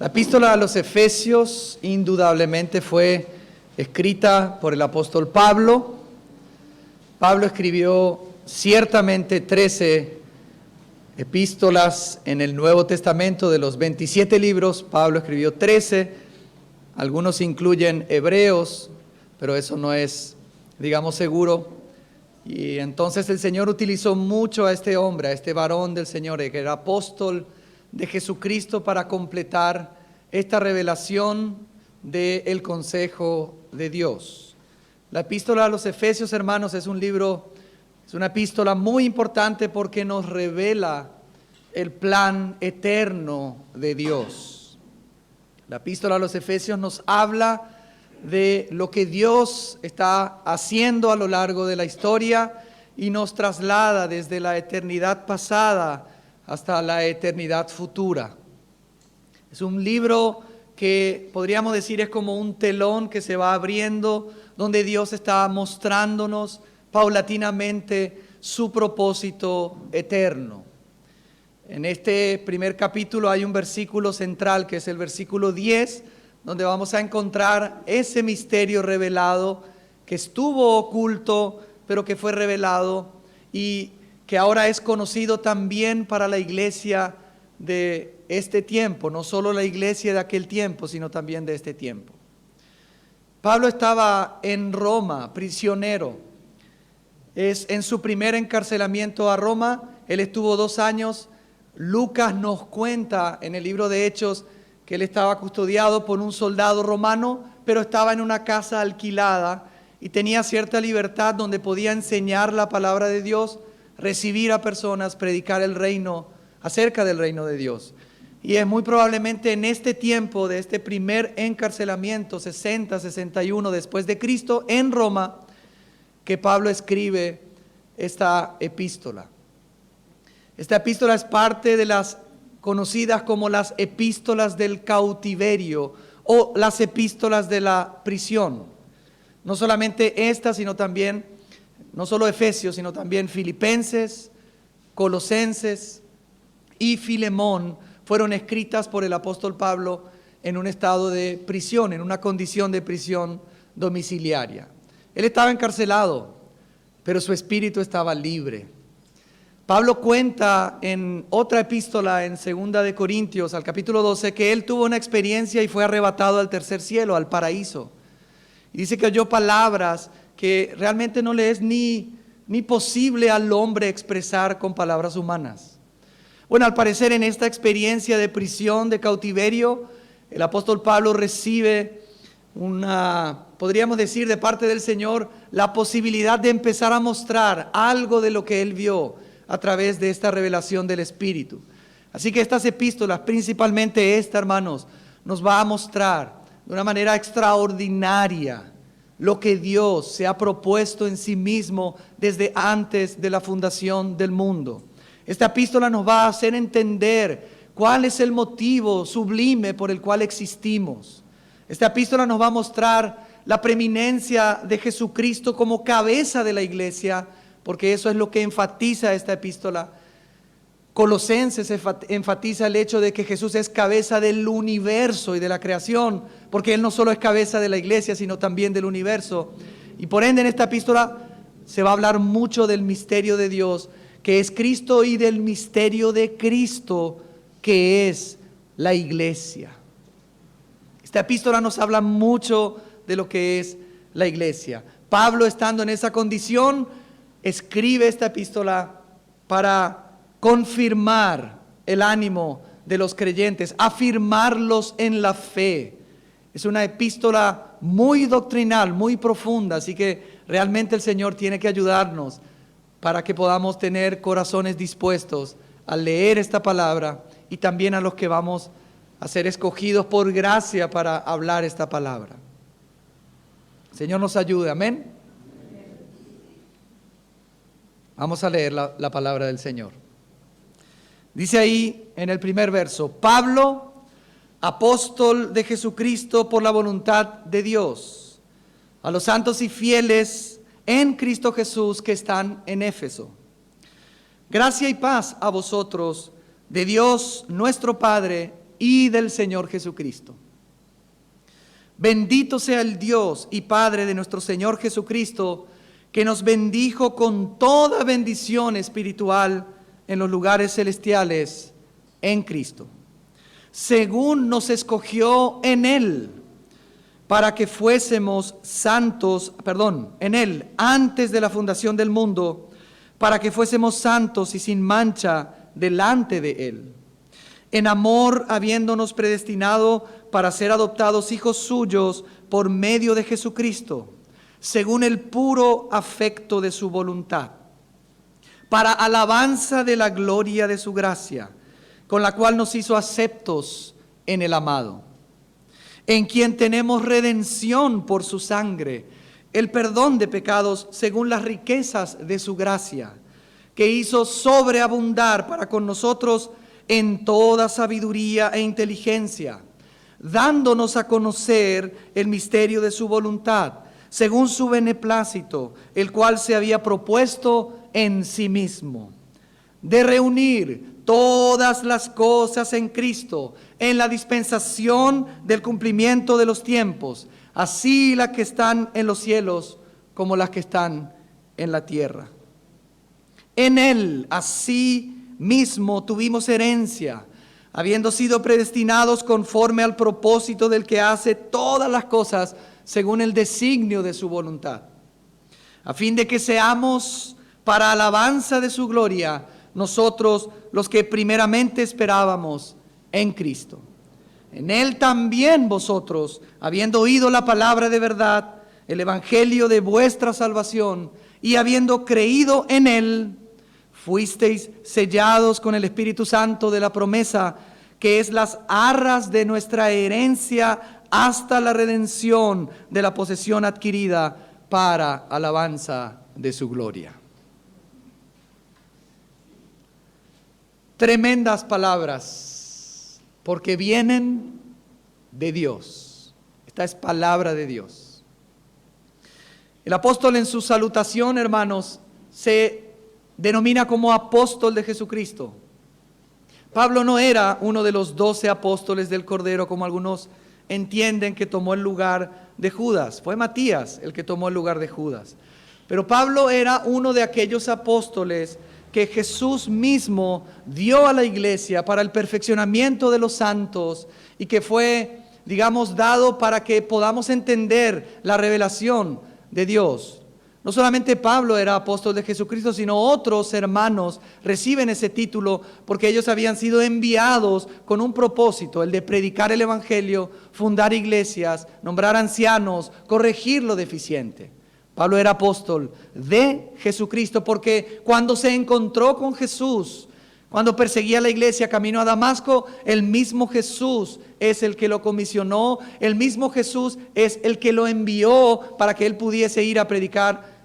La epístola a los Efesios indudablemente fue escrita por el apóstol Pablo. Pablo escribió ciertamente 13 epístolas en el Nuevo Testamento. De los 27 libros, Pablo escribió 13. Algunos incluyen hebreos, pero eso no es, digamos, seguro. Y entonces el Señor utilizó mucho a este hombre, a este varón del Señor, que era apóstol de Jesucristo, para completar esta revelación del consejo de Dios. La epístola a los Efesios, hermanos, es una epístola muy importante porque nos revela el plan eterno de Dios. La epístola a los Efesios nos habla de lo que Dios está haciendo a lo largo de la historia y nos traslada desde la eternidad pasada hasta la eternidad futura. Es un libro que podríamos decir es como un telón que se va abriendo, donde Dios está mostrándonos paulatinamente su propósito eterno. En este primer capítulo hay un versículo central que es el versículo 10, donde vamos a encontrar ese misterio revelado que estuvo oculto, pero que fue revelado y que ahora es conocido también para la iglesia de este tiempo, no solo la iglesia de aquel tiempo, sino también de este tiempo. Pablo estaba en Roma, prisionero. Es en su primer encarcelamiento a Roma, él estuvo 2 años. Lucas nos cuenta en el libro de Hechos que él estaba custodiado por un soldado romano, pero estaba en una casa alquilada y tenía cierta libertad donde podía enseñar la palabra de Dios, recibir a personas, predicar el reino, acerca del reino de Dios. Y es muy probablemente en este tiempo de este primer encarcelamiento, 60-61 después de Cristo, en Roma, que Pablo escribe esta epístola. Esta epístola es parte de las conocidas como las epístolas del cautiverio o las epístolas de la prisión. No solamente esta, sino también, no solo Efesios, sino también Filipenses, Colosenses y Filemón fueron escritas por el apóstol Pablo en un estado de prisión, en una condición de prisión domiciliaria. Él estaba encarcelado, pero su espíritu estaba libre. Pablo cuenta en otra epístola, en 2 de Corintios, al capítulo 12, que él tuvo una experiencia y fue arrebatado al tercer cielo, al paraíso. Y dice que oyó palabras que realmente no le es ni posible al hombre expresar con palabras humanas. Bueno, al parecer en esta experiencia de prisión, de cautiverio, el apóstol Pablo recibe podríamos decir de parte del Señor, la posibilidad de empezar a mostrar algo de lo que él vio a través de esta revelación del Espíritu. Así que estas epístolas, principalmente esta, hermanos, nos va a mostrar de una manera extraordinaria lo que Dios se ha propuesto en sí mismo desde antes de la fundación del mundo. Esta epístola nos va a hacer entender cuál es el motivo sublime por el cual existimos. Esta epístola nos va a mostrar la preeminencia de Jesucristo como cabeza de la iglesia, porque eso es lo que enfatiza esta epístola. Colosenses enfatiza el hecho de que Jesús es cabeza del universo y de la creación, porque Él no solo es cabeza de la iglesia, sino también del universo. Y por ende en esta epístola se va a hablar mucho del misterio de Dios, que es Cristo, y del misterio de Cristo, que es la iglesia. Esta epístola nos habla mucho de lo que es la iglesia. Pablo, estando en esa condición, escribe esta epístola para confirmar el ánimo de los creyentes, afirmarlos en la fe. Es una epístola muy doctrinal, muy profunda, así que realmente el Señor tiene que ayudarnos para que podamos tener corazones dispuestos a leer esta palabra, y también a los que vamos a ser escogidos por gracia para hablar esta palabra. El Señor nos ayude, amén. Vamos a leer la palabra del Señor. Dice ahí en el primer verso: Pablo, apóstol de Jesucristo por la voluntad de Dios, a los santos y fieles en Cristo Jesús que están en Éfeso. Gracia y paz a vosotros, de Dios nuestro Padre y del Señor Jesucristo. Bendito sea el Dios y Padre de nuestro Señor Jesucristo, que nos bendijo con toda bendición espiritual en los lugares celestiales en Cristo, según nos escogió en Él, para que fuésemos santos, en Él, antes de la fundación del mundo, para que fuésemos santos y sin mancha delante de Él. En amor, habiéndonos predestinado para ser adoptados hijos suyos por medio de Jesucristo, según el puro afecto de su voluntad, para alabanza de la gloria de su gracia, con la cual nos hizo aceptos en el amado, en quien tenemos redención por su sangre, el perdón de pecados según las riquezas de su gracia, que hizo sobreabundar para con nosotros en toda sabiduría e inteligencia, dándonos a conocer el misterio de su voluntad, según su beneplácito, el cual se había propuesto en sí mismo, de reunir todas las cosas en Cristo, en la dispensación del cumplimiento de los tiempos, así las que están en los cielos como las que están en la tierra. En Él, así mismo, tuvimos herencia, habiendo sido predestinados conforme al propósito del que hace todas las cosas según el designio de su voluntad, a fin de que seamos para alabanza de su gloria, nosotros los que primeramente esperábamos en Cristo. En Él también vosotros, habiendo oído la palabra de verdad, el evangelio de vuestra salvación, y habiendo creído en Él, fuisteis sellados con el Espíritu Santo de la promesa, que es las arras de nuestra herencia hasta la redención de la posesión adquirida para alabanza de su gloria. Tremendas palabras, porque vienen de Dios. Esta es palabra de Dios. El apóstol en su salutación, hermanos, se denomina como apóstol de Jesucristo. Pablo no era uno de los 12 apóstoles del Cordero, como algunos entienden, que tomó el lugar de Judas. Fue Matías el que tomó el lugar de Judas. Pero Pablo era uno de aquellos apóstoles que Jesús mismo dio a la iglesia para el perfeccionamiento de los santos y que fue, dado para que podamos entender la revelación de Dios. No solamente Pablo era apóstol de Jesucristo, sino otros hermanos reciben ese título porque ellos habían sido enviados con un propósito, el de predicar el evangelio, fundar iglesias, nombrar ancianos, corregir lo deficiente. Pablo era apóstol de Jesucristo porque cuando se encontró con Jesús, cuando perseguía la iglesia camino a Damasco, el mismo Jesús es el que lo comisionó, el mismo Jesús es el que lo envió para que él pudiese ir a predicar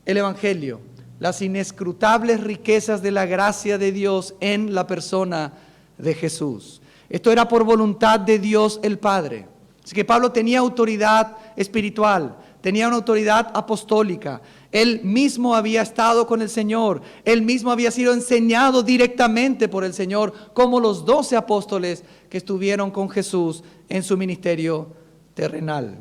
el evangelio, las inescrutables riquezas de la gracia de Dios en la persona de Jesús. Esto era por voluntad de Dios el Padre. Así que Pablo tenía autoridad espiritual, tenía una autoridad apostólica. Él mismo había estado con el Señor, él mismo había sido enseñado directamente por el Señor, como los 12 apóstoles que estuvieron con Jesús en su ministerio terrenal.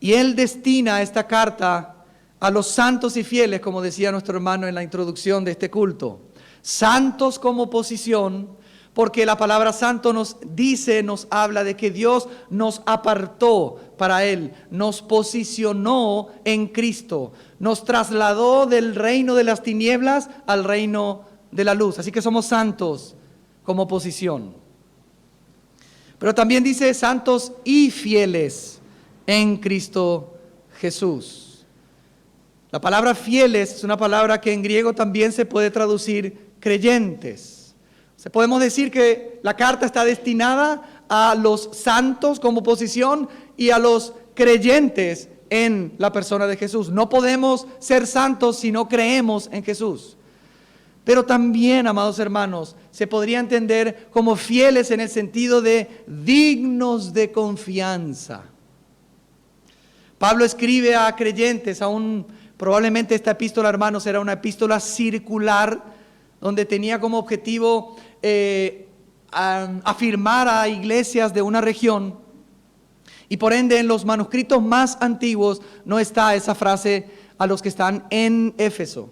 Y él destina esta carta a los santos y fieles, como decía nuestro hermano en la introducción de este culto. Santos como posición, porque la palabra santo nos habla de que Dios nos apartó para Él, nos posicionó en Cristo, nos trasladó del reino de las tinieblas al reino de la luz. Así que somos santos como posición. Pero también dice santos y fieles en Cristo Jesús. La palabra fieles es una palabra que en griego también se puede traducir creyentes. O sea, podemos decir que la carta está destinada a los santos como posición y a los creyentes en la persona de Jesús. No podemos ser santos si no creemos en Jesús. Pero también, amados hermanos, se podría entender como fieles en el sentido de dignos de confianza. Pablo escribe a creyentes, probablemente esta epístola, hermanos, era una epístola circular donde tenía como objetivo afirmar a iglesias de una región, y por ende en los manuscritos más antiguos no está esa frase a los que están en Éfeso.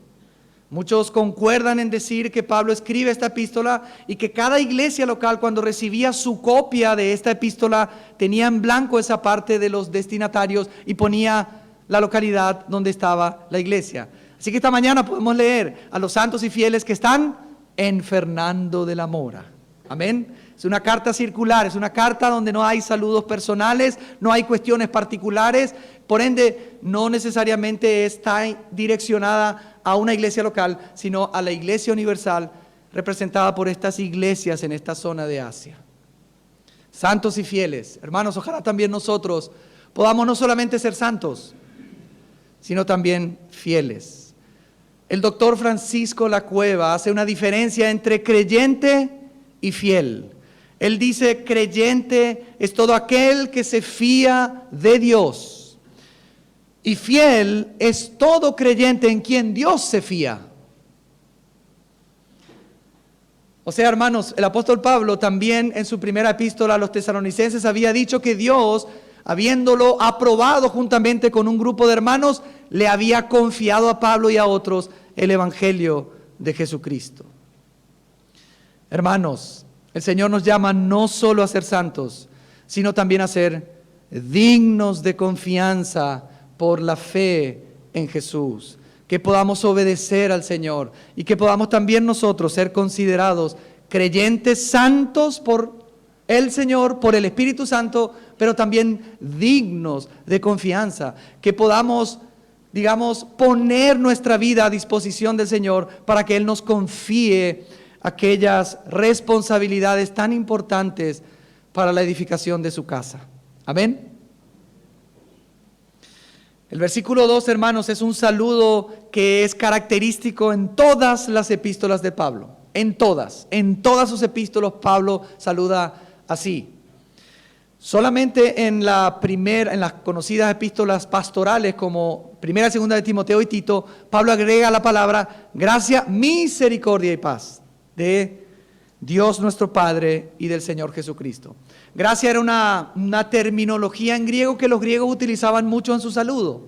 Muchos concuerdan en decir que Pablo escribe esta epístola y que cada iglesia local, cuando recibía su copia de esta epístola, tenía en blanco esa parte de los destinatarios y ponía la localidad donde estaba la iglesia. Así que esta mañana podemos leer a los santos y fieles que están en Fernando de la Mora. Amén. Es una carta circular, es una carta donde no hay saludos personales, no hay cuestiones particulares, por ende no necesariamente está direccionada a una iglesia local, sino a la iglesia universal representada por estas iglesias en esta zona de Asia. Santos y fieles, hermanos, ojalá también nosotros podamos no solamente ser santos, sino también fieles. El doctor Francisco Lacueva hace una diferencia entre creyente y fiel. Él dice: creyente es todo aquel que se fía de Dios, y fiel es todo creyente en quien Dios se fía. O sea, hermanos, el apóstol Pablo también en su primera epístola a los tesalonicenses había dicho que Dios, habiéndolo aprobado juntamente con un grupo de hermanos, le había confiado a Pablo y a otros el evangelio de Jesucristo. Hermanos, el Señor nos llama no solo a ser santos, sino también a ser dignos de confianza por la fe en Jesús. Que podamos obedecer al Señor y que podamos también nosotros ser considerados creyentes santos por el Señor, por el Espíritu Santo, pero también dignos de confianza. Que podamos, poner nuestra vida a disposición del Señor para que Él nos confíe aquellas responsabilidades tan importantes para la edificación de su casa. Amén. El versículo 2, hermanos, es un saludo que es característico en todas las epístolas de Pablo. En todas sus epístolas Pablo saluda así. Solamente en las conocidas epístolas pastorales como Primera y Segunda de Timoteo y Tito, Pablo agrega la palabra gracia, misericordia y paz de Dios nuestro Padre y del Señor Jesucristo. Gracia era una terminología en griego que los griegos utilizaban mucho en su saludo.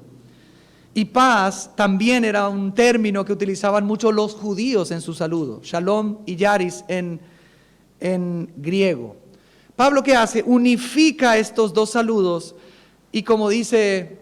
Y paz también era un término que utilizaban mucho los judíos en su saludo. Shalom y yaris en griego. Pablo, ¿qué hace? Unifica estos dos saludos y, como dice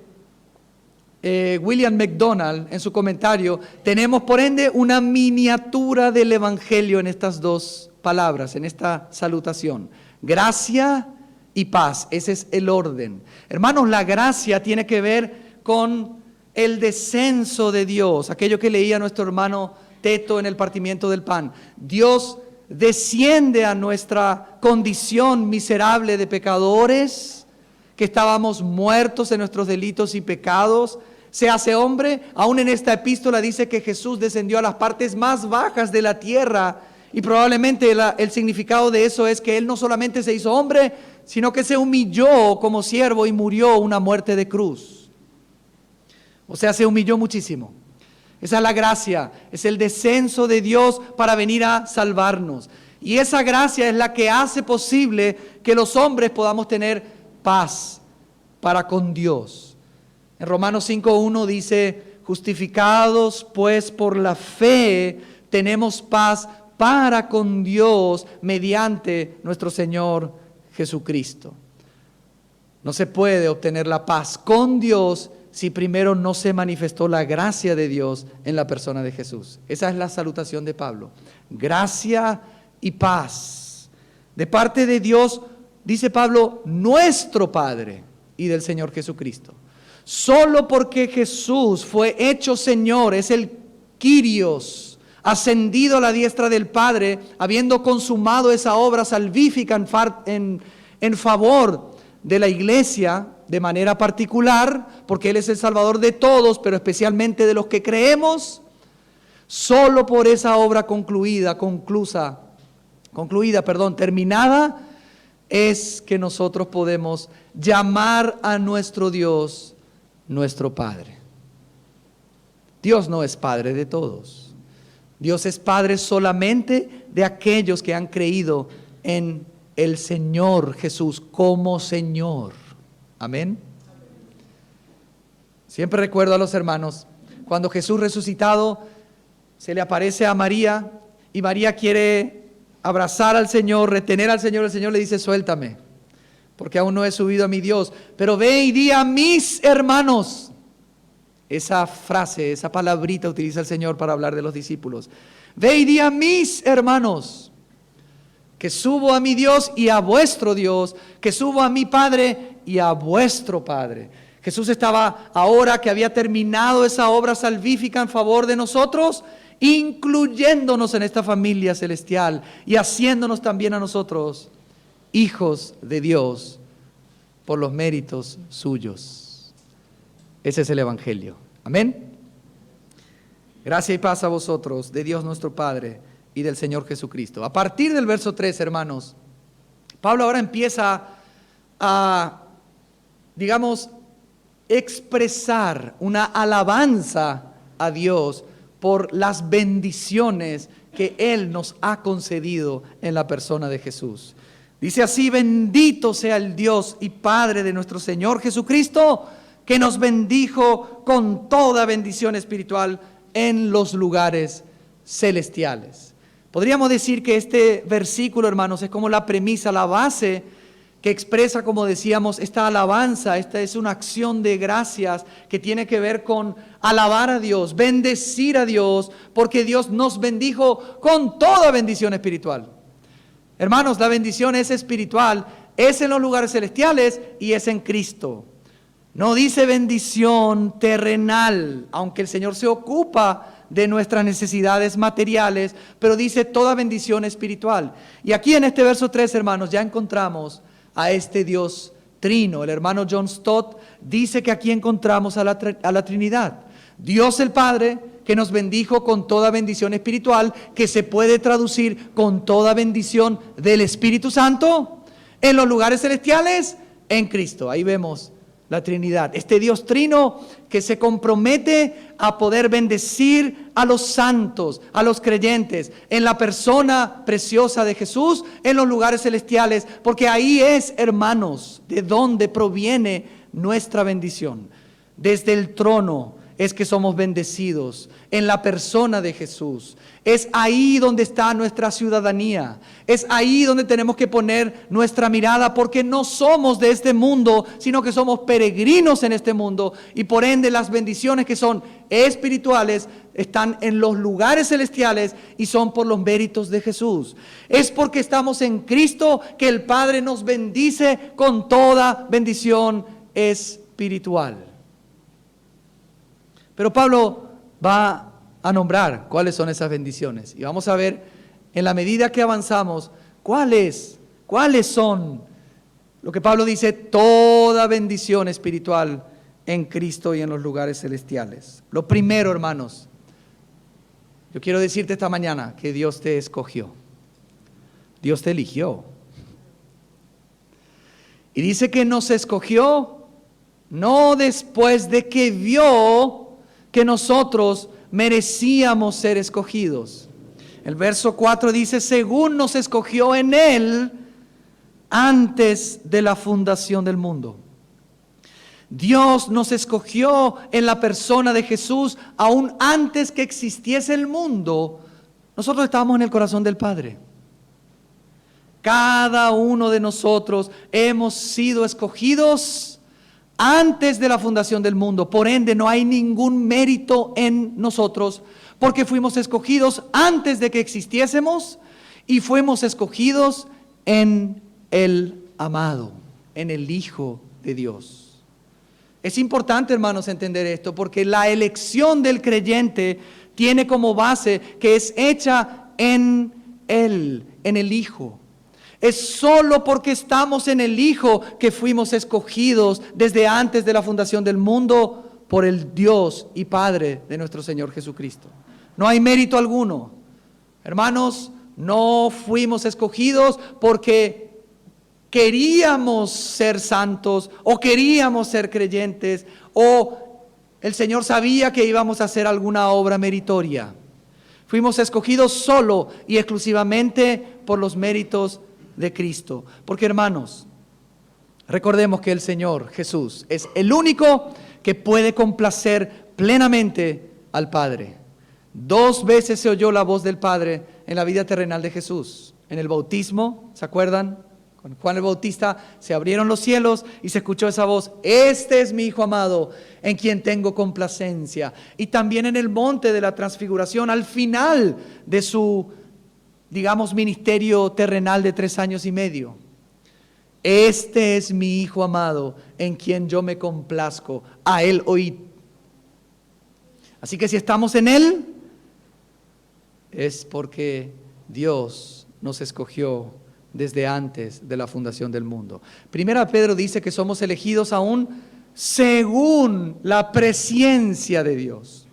William MacDonald en su comentario, tenemos por ende una miniatura del evangelio en estas dos palabras, en esta salutación. Gracia y paz, ese es el orden. Hermanos, la gracia tiene que ver con el descenso de Dios, aquello que leía nuestro hermano Teto en el partimiento del pan. Dios desciende a nuestra condición miserable de pecadores, que estábamos muertos en nuestros delitos y pecados. Se hace hombre. Aún en esta epístola dice que Jesús descendió a las partes más bajas de la tierra, y probablemente el significado de eso es que Él no solamente se hizo hombre, sino que se humilló como siervo y murió una muerte de cruz. O sea, se humilló muchísimo. Esa es la gracia, es el descenso de Dios para venir a salvarnos. Y esa gracia es la que hace posible que los hombres podamos tener paz para con Dios. En Romanos 5:1 dice: justificados pues por la fe, tenemos paz para con Dios mediante nuestro Señor Jesucristo. No se puede obtener la paz con Dios si primero no se manifestó la gracia de Dios en la persona de Jesús. Esa es la salutación de Pablo. Gracia y paz de parte de Dios, dice Pablo, nuestro Padre y del Señor Jesucristo. Solo porque Jesús fue hecho Señor, es el Kyrios, ascendido a la diestra del Padre, habiendo consumado esa obra salvífica en favor de la iglesia, de manera particular, porque Él es el Salvador de todos, pero especialmente de los que creemos. Solo por esa obra terminada, es que nosotros podemos llamar a nuestro Dios nuestro Padre. Dios no es Padre de todos. Dios es Padre solamente de aquellos que han creído en el Señor Jesús como Señor. Amén. Siempre recuerdo a los hermanos, cuando Jesús resucitado se le aparece a María y María quiere abrazar al Señor, retener al Señor. El Señor le dice: suéltame, porque aún no he subido a mi Dios, pero ve y di a mis hermanos. Esa frase, esa palabrita utiliza el Señor para hablar de los discípulos. Ve y di a mis hermanos que subo a mi Dios y a vuestro Dios, que subo a mi Padre y a vuestro Padre. Jesús estaba, ahora que había terminado esa obra salvífica en favor de nosotros, incluyéndonos en esta familia celestial y haciéndonos también a nosotros hijos de Dios por los méritos suyos. Ese es el Evangelio. Amén. Gracia y paz a vosotros, de Dios nuestro Padre y del Señor Jesucristo. A partir del verso 3, hermanos, Pablo ahora empieza a, digamos, expresar una alabanza a Dios por las bendiciones que Él nos ha concedido en la persona de Jesús. Dice así: bendito sea el Dios y Padre de nuestro Señor Jesucristo, que nos bendijo con toda bendición espiritual en los lugares celestiales. Podríamos decir que este versículo, hermanos, es como la premisa, la base que expresa, como decíamos, esta alabanza. Esta es una acción de gracias que tiene que ver con alabar a Dios, bendecir a Dios, porque Dios nos bendijo con toda bendición espiritual. Hermanos, la bendición es espiritual, es en los lugares celestiales y es en Cristo. No dice bendición terrenal, aunque el Señor se ocupa de nuestras necesidades materiales, pero dice toda bendición espiritual. Y aquí en este verso 3, hermanos, ya encontramos a este Dios trino. El hermano John Stott dice que aquí encontramos a la Trinidad. Dios el Padre, que nos bendijo con toda bendición espiritual, que se puede traducir con toda bendición del Espíritu Santo, en los lugares celestiales, en Cristo. Ahí vemos la Trinidad, este Dios trino que se compromete a poder bendecir a los santos, a los creyentes, en la persona preciosa de Jesús, en los lugares celestiales, porque ahí es, hermanos, de donde proviene nuestra bendición. Desde el trono es que somos bendecidos, en la persona de Jesús. Es ahí donde está nuestra ciudadanía. Es ahí donde tenemos que poner nuestra mirada, porque no somos de este mundo, sino que somos peregrinos en este mundo, y por ende las bendiciones que son espirituales están en los lugares celestiales y son por los méritos de Jesús. Es porque estamos en Cristo que el Padre nos bendice con toda bendición espiritual. Pero Pablo va a nombrar cuáles son esas bendiciones. Y vamos a ver, en la medida que avanzamos, cuáles son lo que Pablo dice: toda bendición espiritual en Cristo y en los lugares celestiales. Lo primero, hermanos, yo quiero decirte esta mañana que Dios te escogió. Dios te eligió. Y dice que nos escogió no después de que vio que nosotros merecíamos ser escogidos. El verso 4 dice: según nos escogió en Él antes de la fundación del mundo. Dios nos escogió en la persona de Jesús aún antes que existiese el mundo. Nosotros estábamos en el corazón del Padre. Cada uno de nosotros hemos sido escogidos antes de la fundación del mundo. Por ende, no hay ningún mérito en nosotros, porque fuimos escogidos antes de que existiésemos y fuimos escogidos en el amado, en el Hijo de Dios. Es importante, hermanos, entender esto, porque la elección del creyente tiene como base que es hecha en Él, en el Hijo. Es solo porque estamos en el Hijo que fuimos escogidos desde antes de la fundación del mundo por el Dios y Padre de nuestro Señor Jesucristo. No hay mérito alguno. Hermanos, no fuimos escogidos porque queríamos ser santos o queríamos ser creyentes o el Señor sabía que íbamos a hacer alguna obra meritoria. Fuimos escogidos solo y exclusivamente por los méritos de Cristo. Porque, hermanos, recordemos que el Señor Jesús es el único que puede complacer plenamente al Padre. 2 veces se oyó la voz del Padre en la vida terrenal de Jesús. En el bautismo, ¿se acuerdan? Con Juan el Bautista se abrieron los cielos y se escuchó esa voz: este es mi Hijo amado, en quien tengo complacencia. Y también en el monte de la transfiguración, al final de su, digamos, ministerio terrenal de 3 años y medio. Este es mi Hijo amado, en quien yo me complazco, a Él oíd. Así que si estamos en Él, es porque Dios nos escogió desde antes de la fundación del mundo. Primera Pedro dice que somos elegidos aún según la presciencia de Dios.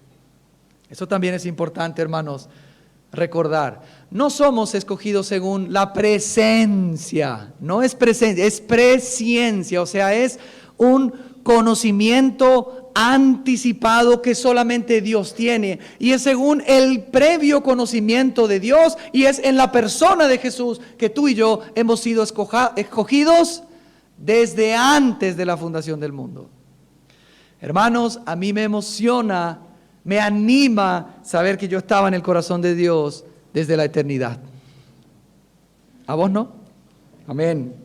Eso también es importante, hermanos, recordar. No somos escogidos según la presencia, no es presencia, es presciencia, o sea, es un conocimiento anticipado que solamente Dios tiene, y es según el previo conocimiento de Dios, y es en la persona de Jesús que tú y yo hemos sido escogidos desde antes de la fundación del mundo. Hermanos, a mí me emociona, me anima saber que yo estaba en el corazón de Dios desde la eternidad. ¿A vos no? Amén.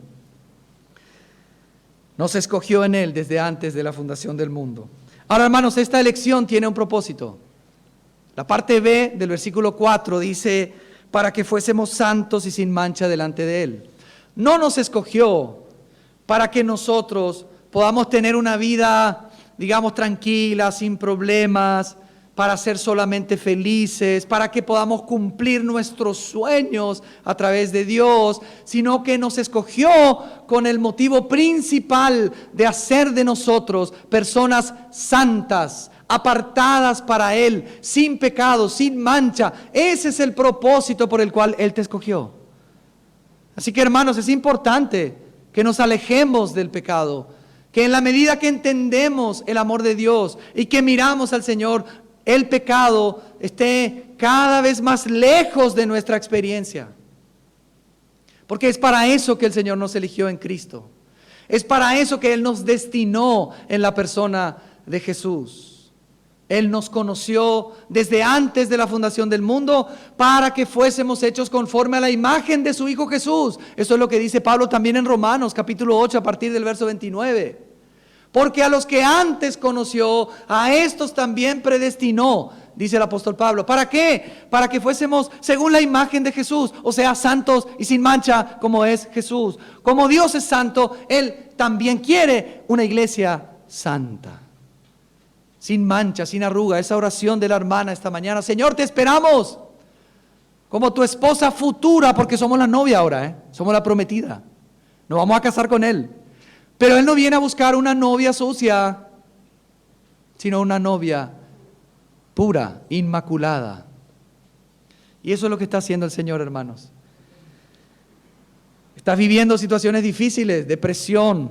Nos escogió en Él desde antes de la fundación del mundo. Ahora, hermanos, esta elección tiene un propósito. La parte B del versículo 4 dice: para que fuésemos santos y sin mancha delante de Él. No nos escogió para que nosotros podamos tener una vida, digamos, tranquila, sin problemas, para ser solamente felices, para que podamos cumplir nuestros sueños a través de Dios, sino que nos escogió con el motivo principal de hacer de nosotros personas santas, apartadas para Él, sin pecado, sin mancha. Ese es el propósito por el cual Él te escogió. Así que, hermanos, es importante que nos alejemos del pecado, que en la medida que entendemos el amor de Dios y que miramos al Señor, el pecado esté cada vez más lejos de nuestra experiencia. Porque es para eso que el Señor nos eligió en Cristo. Es para eso que Él nos destinó en la persona de Jesús. Él nos conoció desde antes de la fundación del mundo para que fuésemos hechos conforme a la imagen de su Hijo Jesús. Eso es lo que dice Pablo también en Romanos capítulo 8 a partir del verso 29. Porque a los que antes conoció, a estos también predestinó, dice el apóstol Pablo. ¿Para qué? Para que fuésemos según la imagen de Jesús, o sea, santos y sin mancha como es Jesús. Como Dios es santo, Él también quiere una iglesia santa, sin mancha, sin arruga. Esa oración de la hermana esta mañana: Señor, te esperamos como tu esposa futura, porque somos la novia ahora, somos la prometida. Nos vamos a casar con Él. Pero Él no viene a buscar una novia sucia, sino una novia pura, inmaculada. Y eso es lo que está haciendo el Señor, hermanos. Estás viviendo situaciones difíciles, de presión,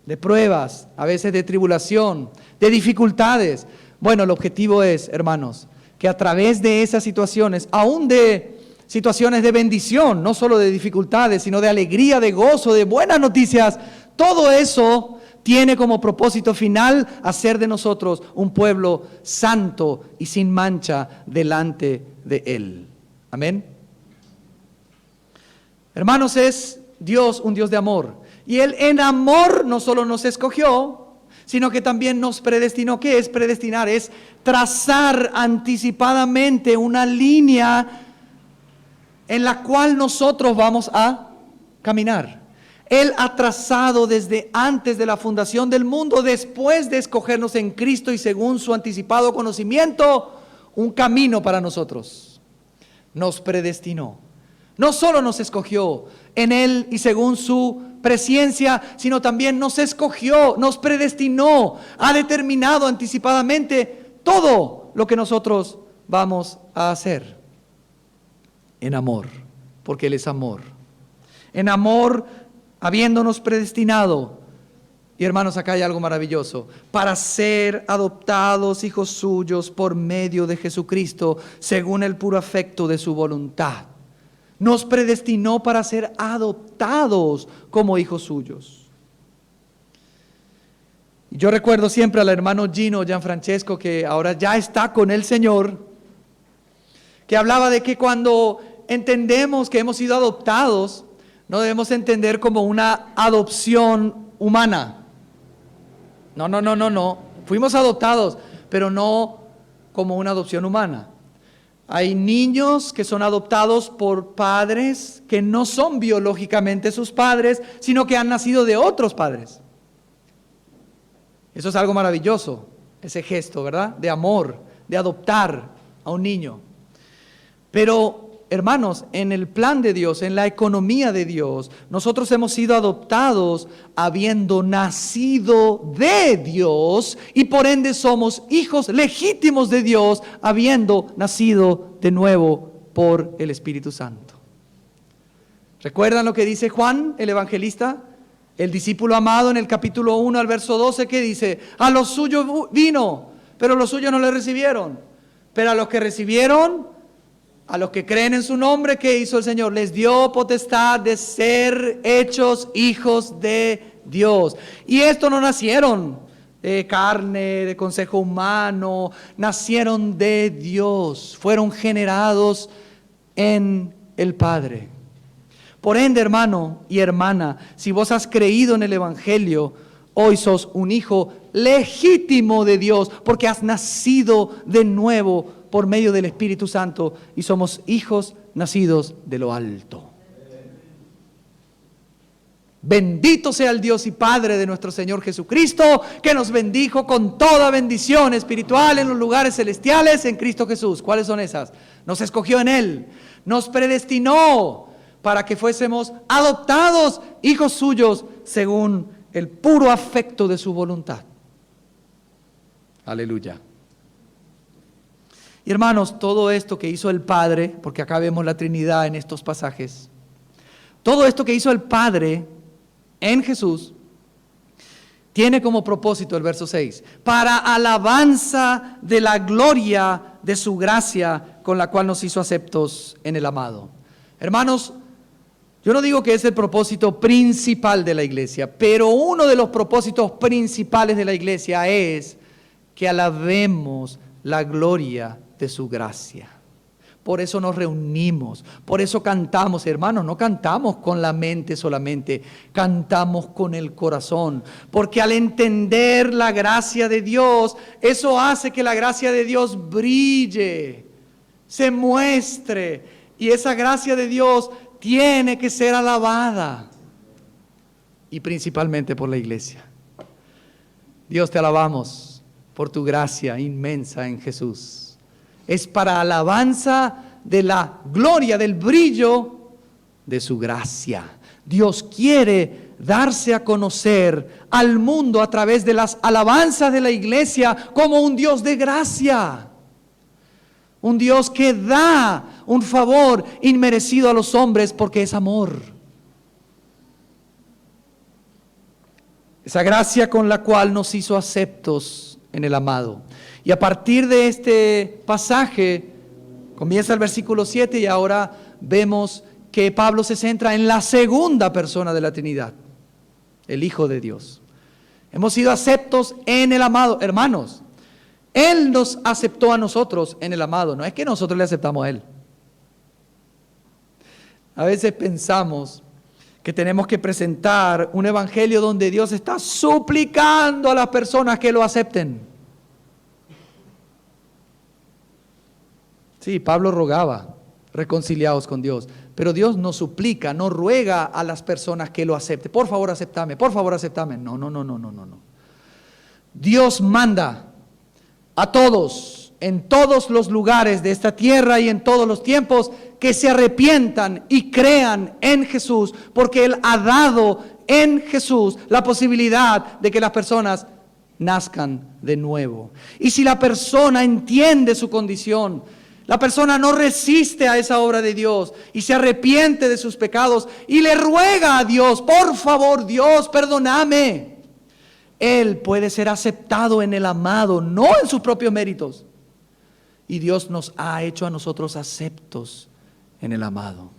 de pruebas, a veces de tribulación, de dificultades. Bueno, el objetivo es, hermanos, que a través de esas situaciones, aún de situaciones de bendición, no solo de dificultades, sino de alegría, de gozo, de buenas noticias, todo eso tiene como propósito final hacer de nosotros un pueblo santo y sin mancha delante de Él. Amén. Hermanos, es Dios un Dios de amor. Y Él en amor no solo nos escogió, sino que también nos predestinó. ¿Qué es predestinar? Es trazar anticipadamente una línea en la cual nosotros vamos a caminar. Él ha trazado desde antes de la fundación del mundo, después de escogernos en Cristo y según su anticipado conocimiento, un camino para nosotros. Nos predestinó. No solo nos escogió en Él y según su presciencia, sino también nos escogió, nos predestinó, ha determinado anticipadamente todo lo que nosotros vamos a hacer. En amor, porque Él es amor. En amor, habiéndonos predestinado, y hermanos, acá hay algo maravilloso, para ser adoptados hijos suyos por medio de Jesucristo, según el puro afecto de su voluntad. nos predestinó para ser adoptados como hijos suyos. Yo recuerdo siempre al hermano Gino Gianfrancesco, que ahora ya está con el Señor, que hablaba de que cuando entendemos que hemos sido adoptados, no debemos entender como una adopción humana. No. Fuimos adoptados, pero no como una adopción humana. Hay niños que son adoptados por padres que no son biológicamente sus padres, sino que han nacido de otros padres. Eso es algo maravilloso, ese gesto, ¿verdad? De amor, de adoptar a un niño. Pero, hermanos, en el plan de Dios, en la economía de Dios, nosotros hemos sido adoptados habiendo nacido de Dios y por ende somos hijos legítimos de Dios, habiendo nacido de nuevo por el Espíritu Santo. ¿Recuerdan lo que dice Juan, el evangelista? El discípulo amado en el capítulo 1 al verso 12, que dice: a los suyos vino, pero los suyos no le recibieron. Pero a los que recibieron, a los que creen en su nombre, ¿qué hizo el Señor? Les dio potestad de ser hechos hijos de Dios. Y estos no nacieron de carne, de consejo humano, nacieron de Dios, fueron generados en el Padre. Por ende, hermano y hermana, si vos has creído en el Evangelio, hoy sos un hijo legítimo de Dios, porque has nacido de nuevo por medio del Espíritu Santo y somos hijos nacidos de lo alto. Bendito sea el Dios y Padre de nuestro Señor Jesucristo, que nos bendijo con toda bendición espiritual en los lugares celestiales en Cristo Jesús. ¿Cuáles son esas? Nos escogió en Él, nos predestinó para que fuésemos adoptados hijos suyos según el puro afecto de su voluntad. Aleluya. Y hermanos, todo esto que hizo el Padre, porque acá vemos la Trinidad en estos pasajes, todo esto que hizo el Padre en Jesús, tiene como propósito el verso 6, para alabanza de la gloria de su gracia, con la cual nos hizo aceptos en el amado. Hermanos, yo no digo que es el propósito principal de la iglesia, pero uno de los propósitos principales de la iglesia es que alabemos la gloria de su gracia. Por eso nos reunimos, por eso cantamos, hermanos, no cantamos con la mente solamente, cantamos con el corazón, porque al entender la gracia de Dios, eso hace que la gracia de Dios brille, se muestre, y esa gracia de Dios tiene que ser alabada, y principalmente por la iglesia. Dios, te alabamos por tu gracia inmensa en Jesús. Es para alabanza de la gloria, del brillo de su gracia. Dios quiere darse a conocer al mundo a través de las alabanzas de la iglesia como un Dios de gracia. Un Dios que da un favor inmerecido a los hombres porque es amor. Esa gracia con la cual nos hizo aceptos en el amado. Y a partir de este pasaje, comienza el versículo 7 y ahora vemos que Pablo se centra en la segunda persona de la Trinidad, el Hijo de Dios. Hemos sido aceptos en el amado, hermanos. Él nos aceptó a nosotros en el amado, no es que nosotros le aceptamos a Él. A veces pensamos que tenemos que presentar un evangelio donde Dios está suplicando a las personas que lo acepten. Sí, Pablo rogaba, reconciliados con Dios, pero Dios no suplica, no ruega a las personas que lo acepten. Por favor, acéptame, por favor, acéptame. No. Dios manda a todos, en todos los lugares de esta tierra y en todos los tiempos, que se arrepientan y crean en Jesús, porque Él ha dado en Jesús la posibilidad de que las personas nazcan de nuevo. Y si la persona entiende su condición, la persona no resiste a esa obra de Dios y se arrepiente de sus pecados y le ruega a Dios: por favor, Dios, perdóname. Él puede ser aceptado en el amado, no en sus propios méritos. Y Dios nos ha hecho a nosotros aceptos en el amado.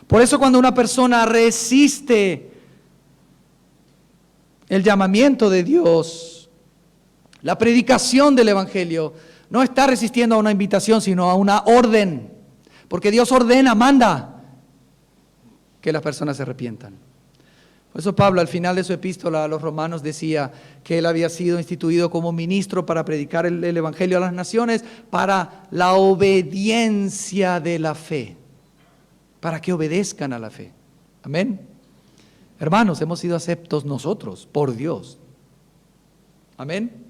Por eso cuando una persona resiste el llamamiento de Dios, la predicación del Evangelio, no está resistiendo a una invitación, sino a una orden. Porque Dios ordena, manda que las personas se arrepientan. Por eso Pablo al final de su epístola a los romanos decía que él había sido instituido como ministro para predicar el Evangelio a las naciones para la obediencia de la fe, para que obedezcan a la fe. Amén. Hermanos, hemos sido aceptos nosotros por Dios. Amén.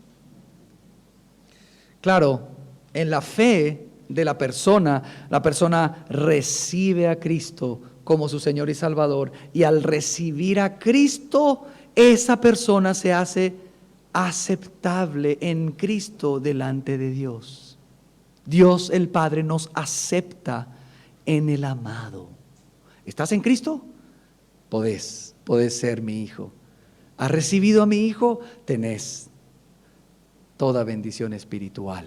Claro, en la fe de la persona recibe a Cristo como su Señor y Salvador, y al recibir a Cristo, esa persona se hace aceptable en Cristo delante de Dios. Dios el Padre nos acepta en el amado. ¿Estás en Cristo? Podés ser mi hijo. ¿Has recibido a mi hijo? Tenés toda bendición espiritual.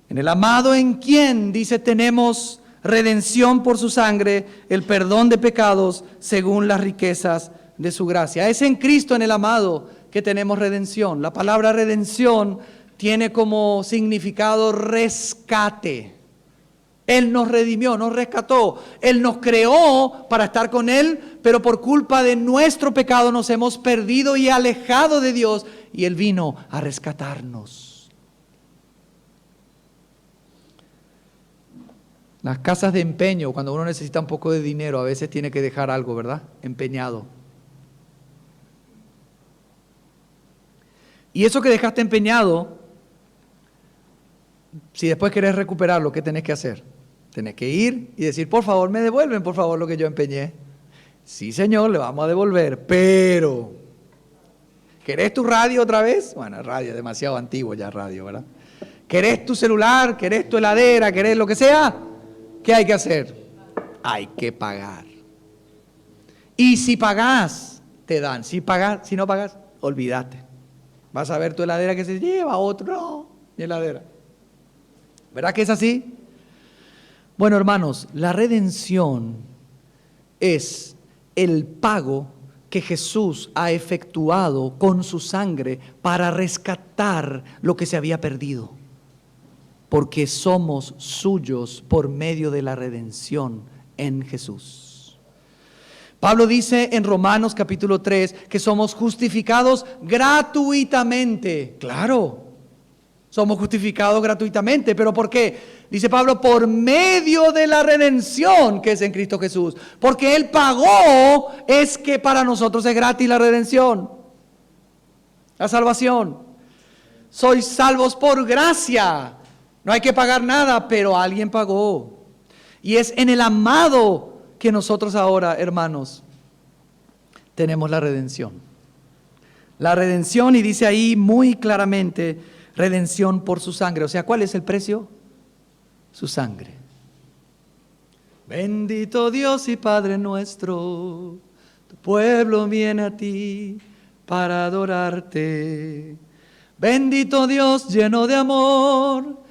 En el amado, en quien, dice, tenemos redención por su sangre, el perdón de pecados según las riquezas de su gracia. Es en Cristo, en el amado, que tenemos redención. La palabra redención tiene como significado rescate. Él nos redimió, nos rescató. Él nos creó para estar con Él, pero por culpa de nuestro pecado nos hemos perdido y alejado de Dios, y Él vino a rescatarnos. Las casas de empeño, cuando uno necesita un poco de dinero, a veces tiene que dejar algo, ¿verdad? Empeñado. Y eso que dejaste empeñado, si después querés recuperarlo, ¿qué tenés que hacer? Tenés que ir y decir, por favor, me devuelven, por favor, lo que yo empeñé. Sí, señor, le vamos a devolver, pero ¿querés tu radio otra vez? Bueno, el radio es demasiado antiguo ya, radio, ¿verdad? ¿Querés tu celular? ¿Querés tu heladera? ¿Querés lo que sea? ¿Qué hay que hacer? Hay que pagar. Y si pagás, te dan. Si no pagás, olvídate. Vas a ver tu heladera que se lleva, otro, no, mi heladera. ¿Verdad que es así? Bueno, hermanos, la redención es el pago que Jesús ha efectuado con su sangre para rescatar lo que se había perdido. Porque somos suyos por medio de la redención en Jesús. Pablo dice en Romanos capítulo 3 que somos justificados gratuitamente. Claro, somos justificados gratuitamente, pero ¿por qué? Dice Pablo, por medio de la redención que es en Cristo Jesús. Porque Él pagó, es que para nosotros es gratis la redención, la salvación. Sois salvos por gracia. No hay que pagar nada, pero alguien pagó. Y es en el amado que nosotros ahora, hermanos, tenemos la redención. La redención, y dice ahí muy claramente, redención por su sangre. O sea, ¿cuál es el precio? Su sangre. Bendito Dios y Padre nuestro, tu pueblo viene a ti para adorarte. Bendito Dios lleno de amor,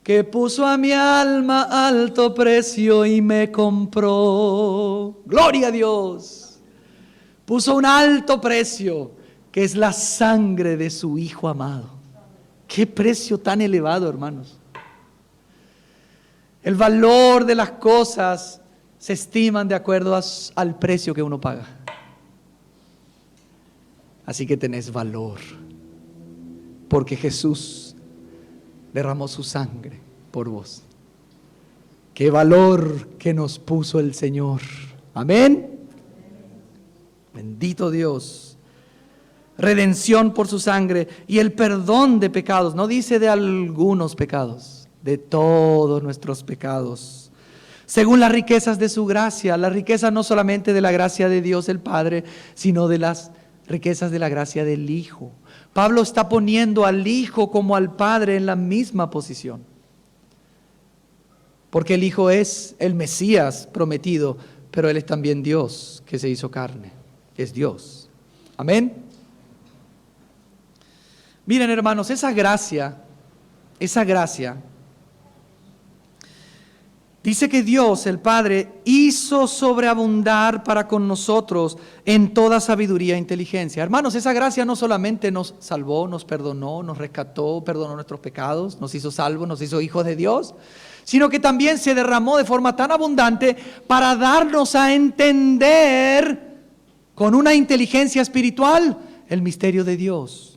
que puso a mi alma alto precio y me compró. Gloria a Dios. Puso un alto precio, que es la sangre de su Hijo amado. Qué precio tan elevado, hermanos. El valor de las cosas se estiman de acuerdo al precio que uno paga. Así que tenés valor, porque Jesús derramó su sangre por vos. Qué valor que nos puso el Señor. Amén. Bendito Dios. Redención por su sangre y el perdón de pecados. No dice de algunos pecados, de todos nuestros pecados. Según las riquezas de su gracia. La riqueza no solamente de la gracia de Dios el Padre, sino de las riquezas de la gracia del Hijo. Pablo está poniendo al Hijo como al Padre en la misma posición. Porque el Hijo es el Mesías prometido, pero Él es también Dios que se hizo carne. Es Dios. Amén. Miren, hermanos, esa gracia Dice que Dios, el Padre, hizo sobreabundar para con nosotros en toda sabiduría e inteligencia. Hermanos, esa gracia no solamente nos salvó, nos perdonó, nos rescató, perdonó nuestros pecados, nos hizo salvos, nos hizo hijos de Dios, sino que también se derramó de forma tan abundante para darnos a entender con una inteligencia espiritual el misterio de Dios.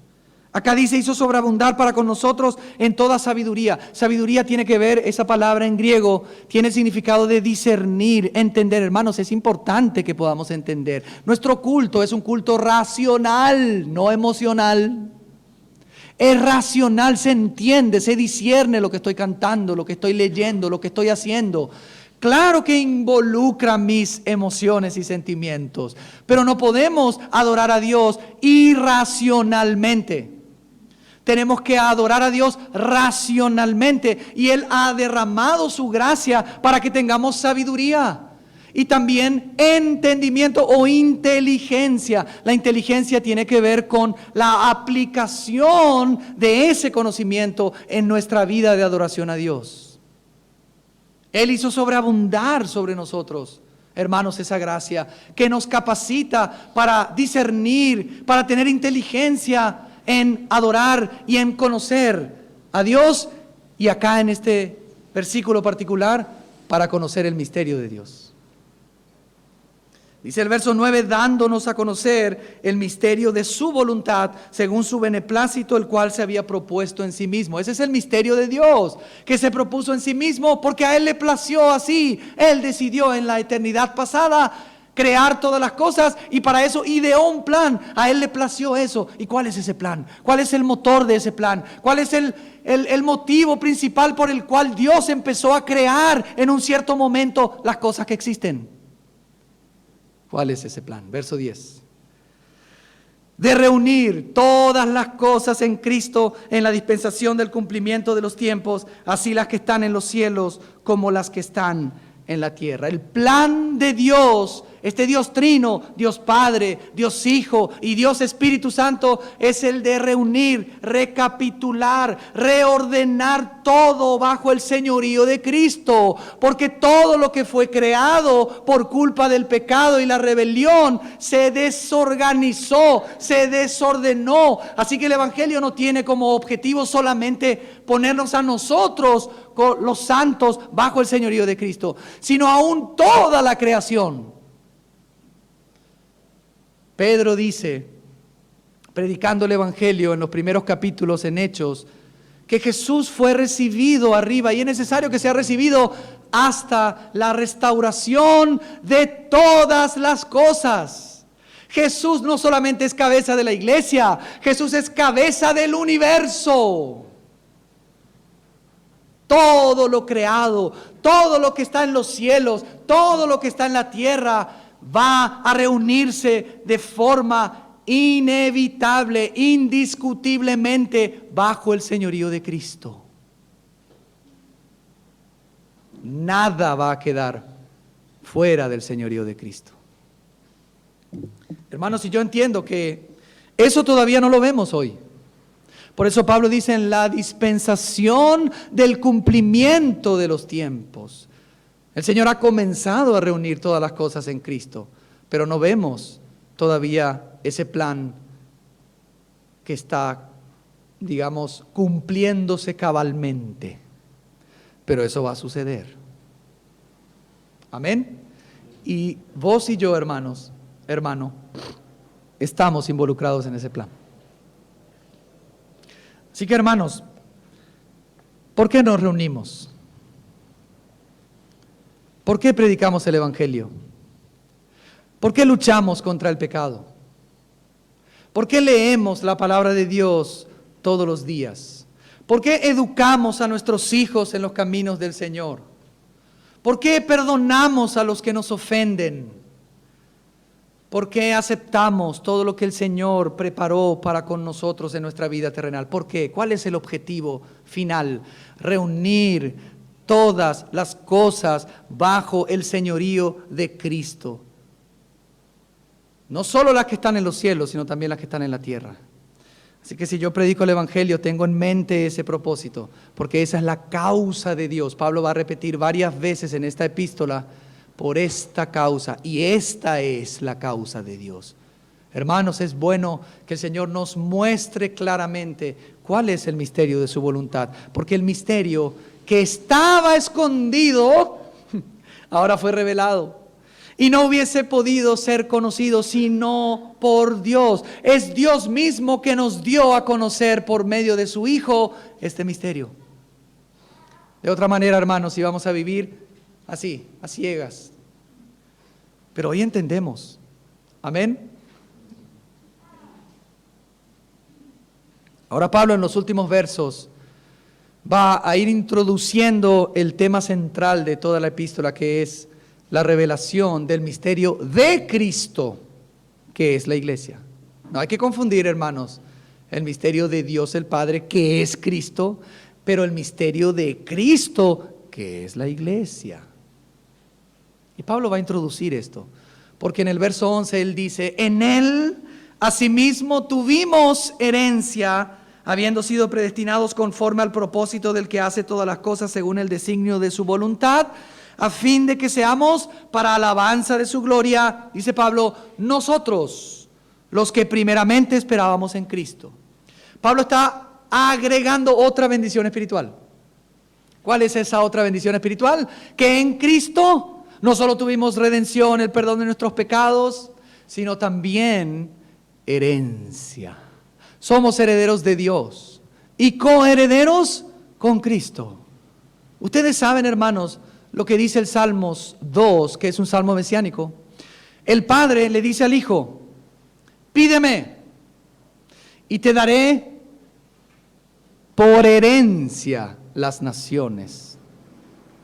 Acá dice, hizo sobreabundar para con nosotros en toda sabiduría. Sabiduría tiene que ver, esa palabra en griego, tiene el significado de discernir, entender. Hermanos, es importante que podamos entender. Nuestro culto es un culto racional, no emocional. Es racional, se entiende, se discierne lo que estoy cantando, lo que estoy leyendo, lo que estoy haciendo. Claro que involucra mis emociones y sentimientos, pero no podemos adorar a Dios irracionalmente. Tenemos que adorar a Dios racionalmente y Él ha derramado su gracia para que tengamos sabiduría y también entendimiento o inteligencia. La inteligencia tiene que ver con la aplicación de ese conocimiento en nuestra vida de adoración a Dios. Él hizo sobreabundar sobre nosotros, hermanos, esa gracia que nos capacita para discernir, para tener inteligencia en adorar y en conocer a Dios, y acá en este versículo particular, para conocer el misterio de Dios. Dice el verso 9, dándonos a conocer el misterio de su voluntad, según su beneplácito, el cual se había propuesto en sí mismo. Ese es el misterio de Dios, que se propuso en sí mismo, porque a Él le plació así. Él decidió en la eternidad pasada crear todas las cosas y para eso ideó un plan. A Él le plació eso. ¿Y cuál es ese plan? ¿Cuál es el motor de ese plan? ¿Cuál es el motivo principal por el cual Dios empezó a crear en un cierto momento las cosas que existen? ¿Cuál es ese plan? Verso 10. De reunir todas las cosas en Cristo en la dispensación del cumplimiento de los tiempos, así las que están en los cielos como las que están en la tierra. El plan de Dios, este Dios trino, Dios Padre, Dios Hijo y Dios Espíritu Santo, es el de reunir, recapitular, reordenar todo bajo el señorío de Cristo, porque todo lo que fue creado por culpa del pecado y la rebelión se desorganizó, se desordenó. Así que el Evangelio no tiene como objetivo solamente ponernos a nosotros, los santos, bajo el señorío de Cristo, sino aún toda la creación. Pedro dice, predicando el Evangelio en los primeros capítulos en Hechos, que Jesús fue recibido arriba y es necesario que sea recibido hasta la restauración de todas las cosas. Jesús no solamente es cabeza de la iglesia, Jesús es cabeza del universo. Todo lo creado, todo lo que está en los cielos, todo lo que está en la tierra va a reunirse de forma inevitable, indiscutiblemente bajo el señorío de Cristo. Nada va a quedar fuera del señorío de Cristo. Hermanos, y yo entiendo que eso todavía no lo vemos hoy. Por eso Pablo dice en la dispensación del cumplimiento de los tiempos. El Señor ha comenzado a reunir todas las cosas en Cristo, pero no vemos todavía ese plan que está, digamos, cumpliéndose cabalmente. Pero eso va a suceder. Amén. Y vos y yo, hermano, estamos involucrados en ese plan. Así que, hermanos, ¿por qué nos reunimos? ¿Por qué predicamos el Evangelio? ¿Por qué luchamos contra el pecado? ¿Por qué leemos la palabra de Dios todos los días? ¿Por qué educamos a nuestros hijos en los caminos del Señor? ¿Por qué perdonamos a los que nos ofenden? ¿Por qué aceptamos todo lo que el Señor preparó para con nosotros en nuestra vida terrenal? ¿Por qué? ¿Cuál es el objetivo final? Reunir todas las cosas bajo el señorío de Cristo. No solo las que están en los cielos, sino también las que están en la tierra. Así que si yo predico el Evangelio, tengo en mente ese propósito, porque esa es la causa de Dios. Pablo va a repetir varias veces en esta epístola, por esta causa, y esta es la causa de Dios. Hermanos, es bueno que el Señor nos muestre claramente cuál es el misterio de su voluntad, porque el misterio que estaba escondido, ahora fue revelado. Y no hubiese podido ser conocido sino por Dios. Es Dios mismo que nos dio a conocer por medio de su Hijo este misterio. De otra manera, hermanos, íbamos a vivir así, a ciegas. Pero hoy entendemos. Amén. Ahora Pablo en los últimos versos va a ir introduciendo el tema central de toda la epístola, que es la revelación del misterio de Cristo, que es la iglesia. No hay que confundir, hermanos, el misterio de Dios el Padre, que es Cristo, pero el misterio de Cristo, que es la iglesia. Y Pablo va a introducir esto, porque en el verso 11 él dice: en él asimismo tuvimos herencia, habiendo sido predestinados conforme al propósito del que hace todas las cosas según el designio de su voluntad, a fin de que seamos para alabanza de su gloria, dice Pablo, nosotros, los que primeramente esperábamos en Cristo. Pablo está agregando otra bendición espiritual. ¿Cuál es esa otra bendición espiritual? Que en Cristo no solo tuvimos redención, el perdón de nuestros pecados, sino también herencia. Somos herederos de Dios y coherederos con Cristo. Ustedes saben, hermanos, lo que dice el Salmos 2, que es un salmo mesiánico. El Padre le dice al Hijo: pídeme y te daré por herencia las naciones.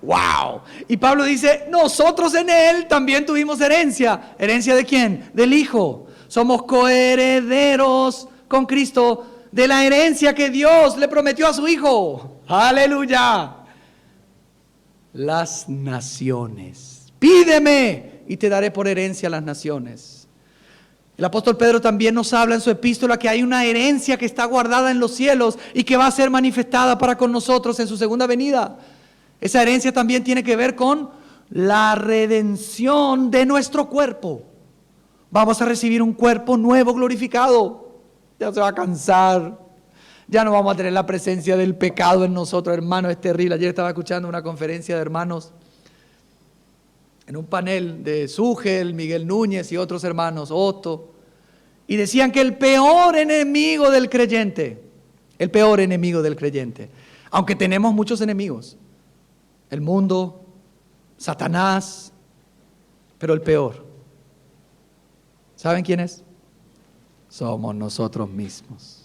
¡Wow! Y Pablo dice: nosotros en Él también tuvimos herencia. ¿Herencia de quién? Del Hijo. Somos coherederos con Cristo de la herencia que Dios le prometió a su Hijo. ¡Aleluya! Las naciones. Pídeme y te daré por herencia las naciones. El apóstol Pedro también nos habla en su epístola que hay una herencia que está guardada en los cielos y que va a ser manifestada para con nosotros en su segunda venida. Esa herencia también tiene que ver con la redención de nuestro cuerpo. Vamos a recibir un cuerpo nuevo, glorificado. Ya se va a cansar. Ya no vamos a tener la presencia del pecado en nosotros, hermano, es terrible. Ayer estaba escuchando una conferencia de hermanos en un panel de Sugel, Miguel Núñez y otros hermanos, Otto, y decían que el peor enemigo del creyente, aunque tenemos muchos enemigos, el mundo, Satanás, pero el peor, ¿saben quién es? Somos nosotros mismos.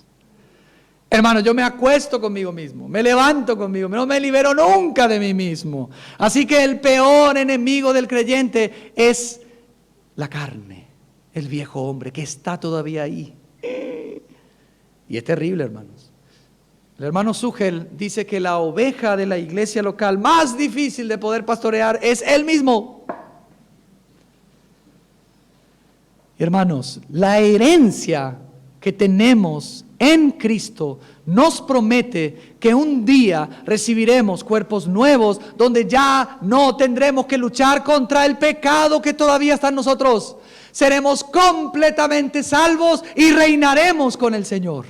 Hermano, yo me acuesto conmigo mismo, me levanto conmigo, no me libero nunca de mí mismo. Así que el peor enemigo del creyente es la carne, el viejo hombre que está todavía ahí. Y es terrible, hermanos. El hermano Sugel dice que la oveja de la iglesia local más difícil de poder pastorear es él mismo. Hermanos, la herencia que tenemos en Cristo nos promete que un día recibiremos cuerpos nuevos donde ya no tendremos que luchar contra el pecado que todavía está en nosotros. Seremos completamente salvos y reinaremos con el Señor.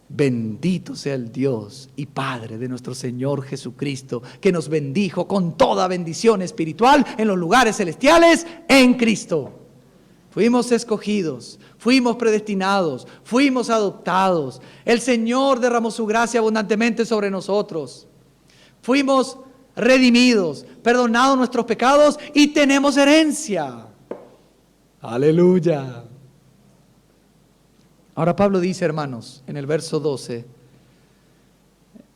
Bendito sea el Dios y Padre de nuestro Señor Jesucristo, que nos bendijo con toda bendición espiritual en los lugares celestiales en Cristo. Fuimos escogidos, fuimos predestinados, fuimos adoptados. El Señor derramó su gracia abundantemente sobre nosotros. Fuimos redimidos, perdonados nuestros pecados y tenemos herencia. Aleluya. Ahora Pablo dice, hermanos, en el verso 12,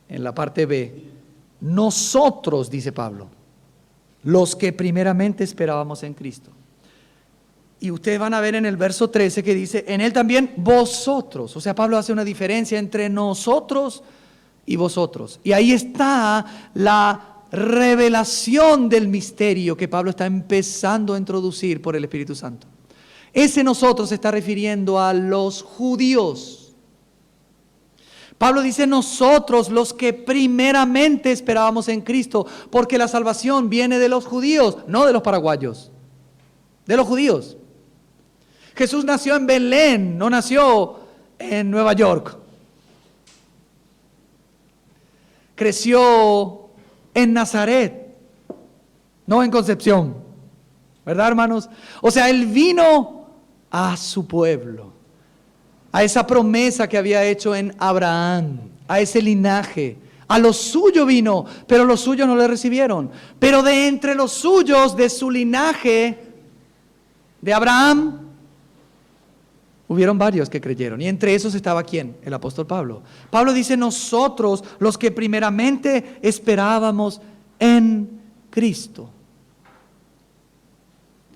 en la parte B, nosotros, dice Pablo, los que primeramente esperábamos en Cristo. Y ustedes van a ver en el verso 13 que dice, en él también vosotros. O sea, Pablo hace una diferencia entre nosotros y vosotros. Y ahí está la revelación del misterio que Pablo está empezando a introducir por el Espíritu Santo. Ese nosotros se está refiriendo a los judíos. Pablo dice nosotros los que primeramente esperábamos en Cristo, porque la salvación viene de los judíos, no de los paraguayos, de los judíos. Jesús nació en Belén, no nació en Nueva York. Creció en Nazaret, no en Concepción. ¿Verdad, hermanos? O sea, Él vino a su pueblo, a esa promesa que había hecho en Abraham, a ese linaje. A lo suyo vino, pero los suyos no le recibieron. Pero de entre los suyos, de su linaje, de Abraham, hubieron varios que creyeron. Y entre esos estaba ¿quién? El apóstol Pablo. Pablo dice, nosotros los que primeramente esperábamos en Cristo.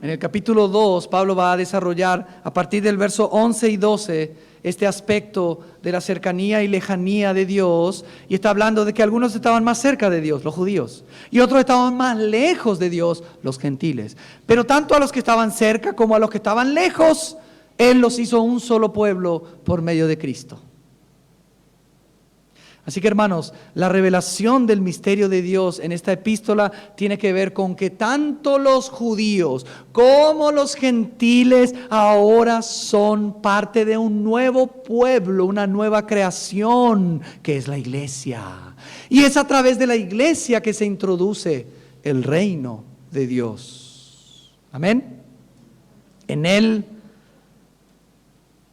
En el capítulo 2, Pablo va a desarrollar a partir del verso 11 y 12 este aspecto de la cercanía y lejanía de Dios, y está hablando de que algunos estaban más cerca de Dios, los judíos, y otros estaban más lejos de Dios, los gentiles. Pero tanto a los que estaban cerca como a los que estaban lejos, Él los hizo un solo pueblo por medio de Cristo. Así que, hermanos, la revelación del misterio de Dios en esta epístola tiene que ver con que tanto los judíos como los gentiles ahora son parte de un nuevo pueblo, una nueva creación que es la iglesia. Y es a través de la iglesia que se introduce el reino de Dios. Amén. En Él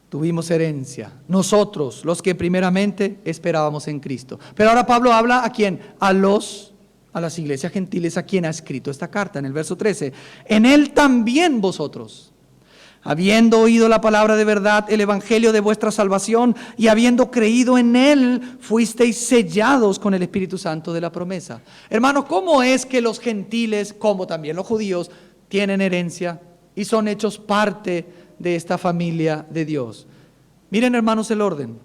tuvimos herencia, nosotros, los que primeramente esperábamos en Cristo. Pero ahora Pablo habla ¿a quién? A las iglesias gentiles, a quien ha escrito esta carta, en el verso 13. En Él también vosotros, habiendo oído la palabra de verdad, el evangelio de vuestra salvación, y habiendo creído en Él, fuisteis sellados con el Espíritu Santo de la promesa. Hermanos, ¿cómo es que los gentiles, como también los judíos, tienen herencia y son hechos parte de esta familia de Dios? Miren, hermanos, el orden.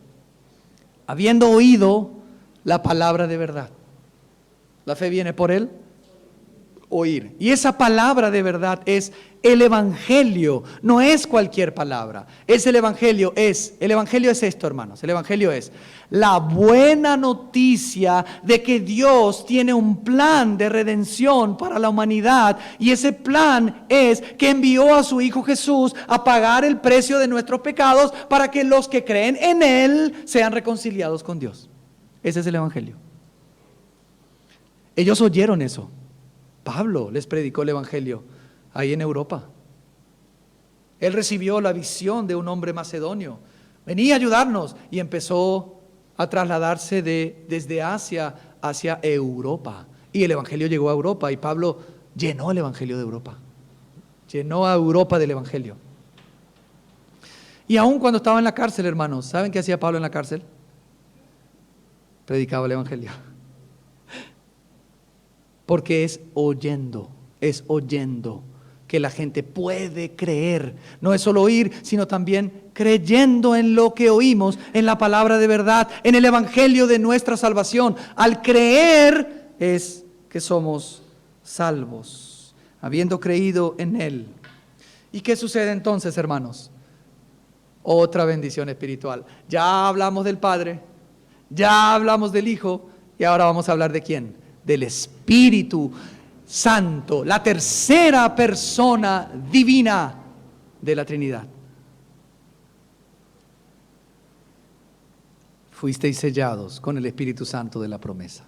Habiendo oído la palabra de verdad. La fe viene por el oír. Y esa palabra de verdad es el evangelio, no es cualquier palabra. El evangelio es esto, hermanos. El evangelio es la buena noticia de que Dios tiene un plan de redención para la humanidad, y ese plan es que envió a su Hijo Jesús a pagar el precio de nuestros pecados para que los que creen en Él sean reconciliados con Dios. Ese es el evangelio. Ellos oyeron eso. Pablo les predicó el evangelio ahí en Europa. Él recibió la visión de un hombre macedonio. Venía a ayudarnos, y empezó a trasladarse desde Asia hacia Europa. Y el evangelio llegó a Europa, y Pablo llenó el evangelio de Europa. Llenó a Europa del evangelio. Y aún cuando estaba en la cárcel, hermanos, ¿saben qué hacía Pablo en la cárcel? Predicaba el evangelio. Porque es oyendo que la gente puede creer. No es solo oír, sino también creyendo en lo que oímos, en la palabra de verdad, en el evangelio de nuestra salvación. Al creer es que somos salvos, habiendo creído en Él. ¿Y qué sucede entonces, hermanos? Otra bendición espiritual. Ya hablamos del Padre, ya hablamos del Hijo, y ahora vamos a hablar ¿de quién? Del Espíritu Santo, la tercera persona divina de la Trinidad. Fuisteis sellados con el Espíritu Santo de la promesa.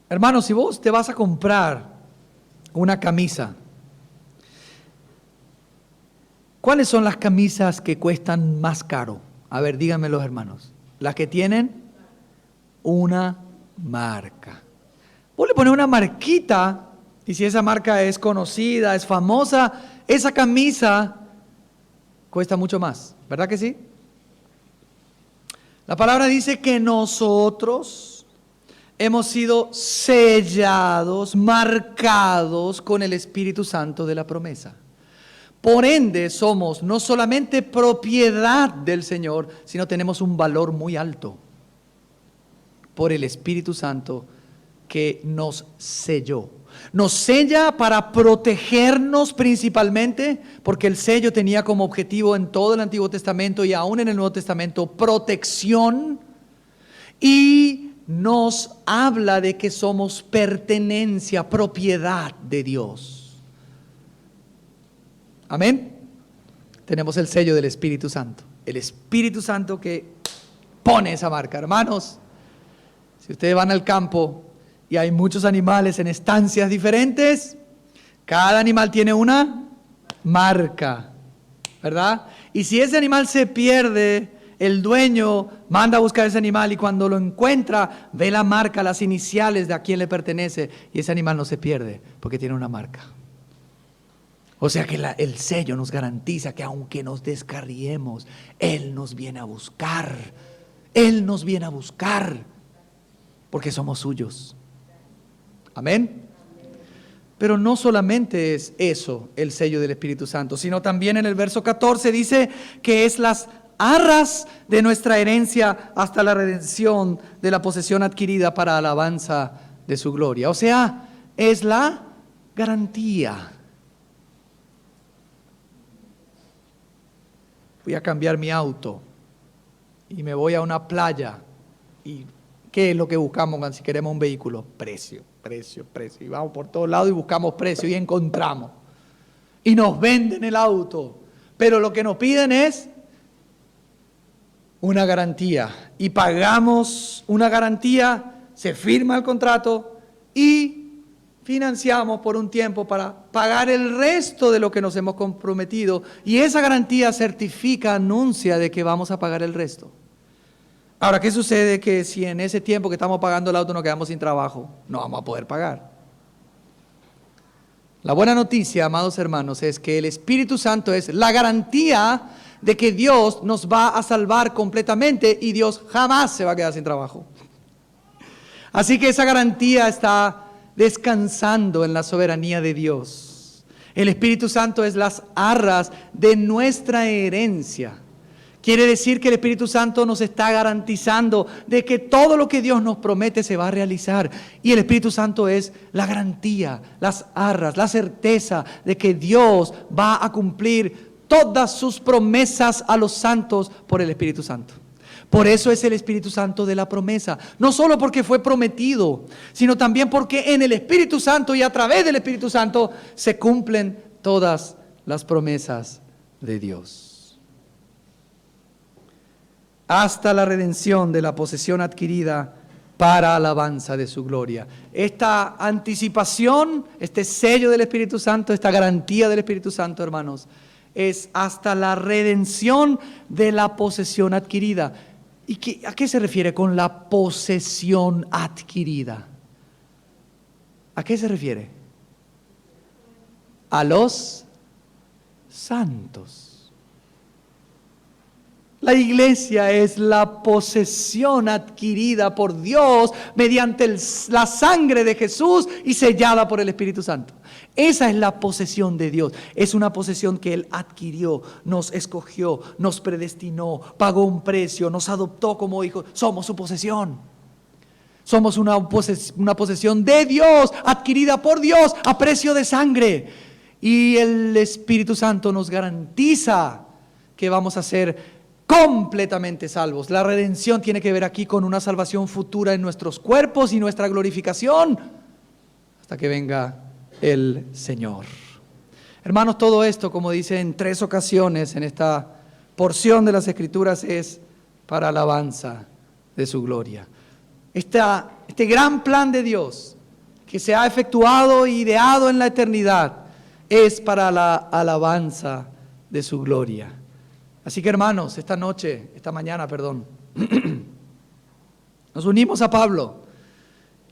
Hermanos, si vos te vas a comprar una camisa, ¿cuáles son las camisas que cuestan más caro? A ver, díganme los hermanos. Las que tienen una marca. Vos le pones una marquita, y si esa marca es conocida, es famosa, esa camisa cuesta mucho más, ¿verdad que sí? La palabra dice que nosotros hemos sido sellados, marcados con el Espíritu Santo de la promesa. Por ende, somos no solamente propiedad del Señor, sino tenemos un valor muy alto por el Espíritu Santo que nos selló. Nos sella para protegernos principalmente, porque el sello tenía como objetivo en todo el Antiguo Testamento y aún en el Nuevo Testamento protección, y nos habla de que somos pertenencia, propiedad de Dios. Amén. Tenemos el sello del Espíritu Santo. El Espíritu Santo que pone esa marca. Hermanos, si ustedes van al campo y hay muchos animales en estancias diferentes, cada animal tiene una marca, ¿verdad? Y si ese animal se pierde, el dueño manda a buscar ese animal y cuando lo encuentra, ve la marca, las iniciales de a quién le pertenece, y ese animal no se pierde porque tiene una marca. O sea que el sello nos garantiza que aunque nos descarriemos, Él nos viene a buscar. Él nos viene a buscar porque somos suyos. Amén. Pero no solamente es eso el sello del Espíritu Santo, sino también en el verso 14 dice que es las arras de nuestra herencia hasta la redención de la posesión adquirida para alabanza de su gloria. O sea, es la garantía. Voy a cambiar mi auto y me voy a una playa. ¿Y qué es lo que buscamos si queremos un vehículo? Precio. Y vamos por todos lados y buscamos precio y encontramos. Y nos venden el auto. Pero lo que nos piden es una garantía. Y pagamos una garantía, se firma el contrato y financiamos por un tiempo para pagar el resto de lo que nos hemos comprometido. Y esa garantía certifica, anuncia de que vamos a pagar el resto. Ahora, ¿qué sucede? Que si en ese tiempo que estamos pagando el auto nos quedamos sin trabajo, no vamos a poder pagar. La buena noticia, amados hermanos, es que el Espíritu Santo es la garantía de que Dios nos va a salvar completamente y Dios jamás se va a quedar sin trabajo. Así que esa garantía está descansando en la soberanía de Dios. El Espíritu Santo es las arras de nuestra herencia. Quiere decir que el Espíritu Santo nos está garantizando de que todo lo que Dios nos promete se va a realizar. Y el Espíritu Santo es la garantía, las arras, la certeza de que Dios va a cumplir todas sus promesas a los santos por el Espíritu Santo. Por eso es el Espíritu Santo de la promesa. No solo porque fue prometido, sino también porque en el Espíritu Santo y a través del Espíritu Santo se cumplen todas las promesas de Dios. Hasta la redención de la posesión adquirida para alabanza de su gloria. Esta anticipación, este sello del Espíritu Santo, esta garantía del Espíritu Santo, hermanos, es hasta la redención de la posesión adquirida. ¿Y a qué se refiere con la posesión adquirida? ¿A qué se refiere? A los santos. La iglesia es la posesión adquirida por Dios mediante la sangre de Jesús y sellada por el Espíritu Santo. Esa es la posesión de Dios. Es una posesión que Él adquirió, nos escogió, nos predestinó, pagó un precio, nos adoptó como hijos. Somos su posesión. Somos una posesión de Dios, adquirida por Dios a precio de sangre. Y el Espíritu Santo nos garantiza que vamos a ser completamente salvos. La redención tiene que ver aquí con una salvación futura en nuestros cuerpos y nuestra glorificación hasta que venga el Señor. Hermanos, todo esto, como dice en 3 ocasiones en esta porción de las Escrituras, es para alabanza de su gloria. Este gran plan de Dios que se ha efectuado e ideado en la eternidad es para la alabanza de su gloria. Así que, hermanos, esta mañana, nos unimos a Pablo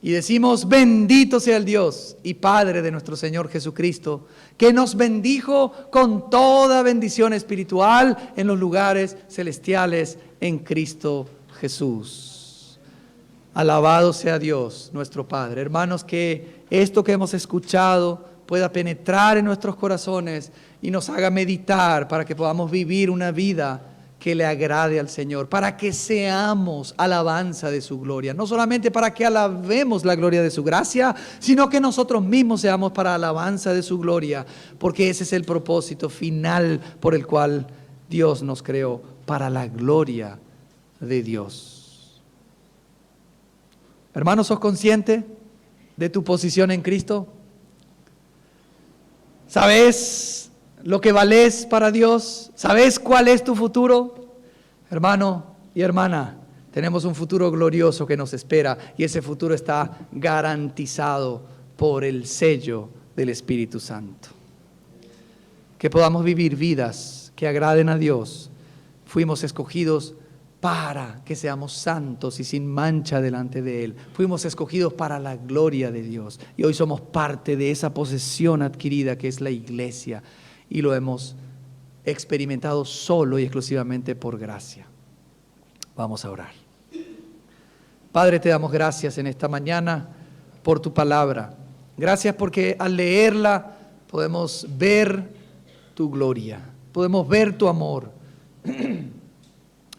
y decimos: bendito sea el Dios y Padre de nuestro Señor Jesucristo, que nos bendijo con toda bendición espiritual en los lugares celestiales en Cristo Jesús. Alabado sea Dios, nuestro Padre. Hermanos, que esto que hemos escuchado pueda penetrar en nuestros corazones y nos haga meditar para que podamos vivir una vida que le agrade al Señor, para que seamos alabanza de su gloria. No solamente para que alabemos la gloria de su gracia, sino que nosotros mismos seamos para alabanza de su gloria, porque ese es el propósito final por el cual Dios nos creó, para la gloria de Dios. Hermano, ¿sos consciente de tu posición en Cristo? ¿Sabes lo que vales para Dios? ¿Sabes cuál es tu futuro? Hermano y hermana, tenemos un futuro glorioso que nos espera y ese futuro está garantizado por el sello del Espíritu Santo. Que podamos vivir vidas que agraden a Dios. Fuimos escogidos para que seamos santos y sin mancha delante de Él. Fuimos escogidos para la gloria de Dios y hoy somos parte de esa posesión adquirida que es la iglesia y lo hemos experimentado solo y exclusivamente por gracia. Vamos a orar. Padre, te damos gracias en esta mañana por tu palabra. Gracias porque al leerla podemos ver tu gloria, podemos ver tu amor.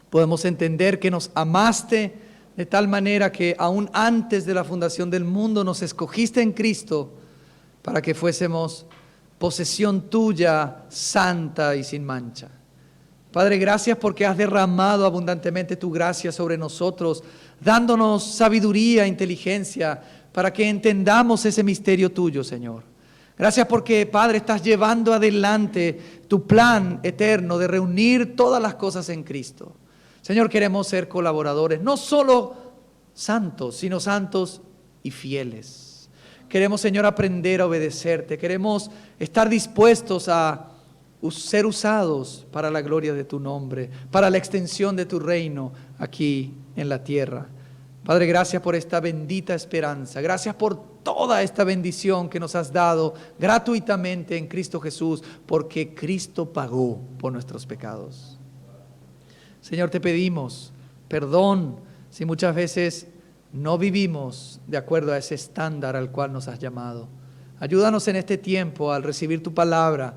Podemos entender que nos amaste de tal manera que aún antes de la fundación del mundo nos escogiste en Cristo para que fuésemos posesión tuya, santa y sin mancha. Padre, gracias porque has derramado abundantemente tu gracia sobre nosotros, dándonos sabiduría, inteligencia, para que entendamos ese misterio tuyo, Señor. Gracias porque, Padre, estás llevando adelante tu plan eterno de reunir todas las cosas en Cristo. Señor, queremos ser colaboradores, no solo santos, sino santos y fieles. Queremos, Señor, aprender a obedecerte. Queremos estar dispuestos a ser usados para la gloria de tu nombre, para la extensión de tu reino aquí en la tierra. Padre, gracias por esta bendita esperanza. Gracias por toda esta bendición que nos has dado gratuitamente en Cristo Jesús, porque Cristo pagó por nuestros pecados. Señor, te pedimos perdón si muchas veces no vivimos de acuerdo a ese estándar al cual nos has llamado. Ayúdanos en este tiempo al recibir tu palabra,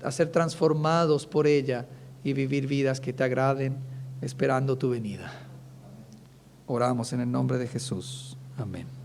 a ser transformados por ella y vivir vidas que te agraden, esperando tu venida. Oramos en el nombre de Jesús. Amén.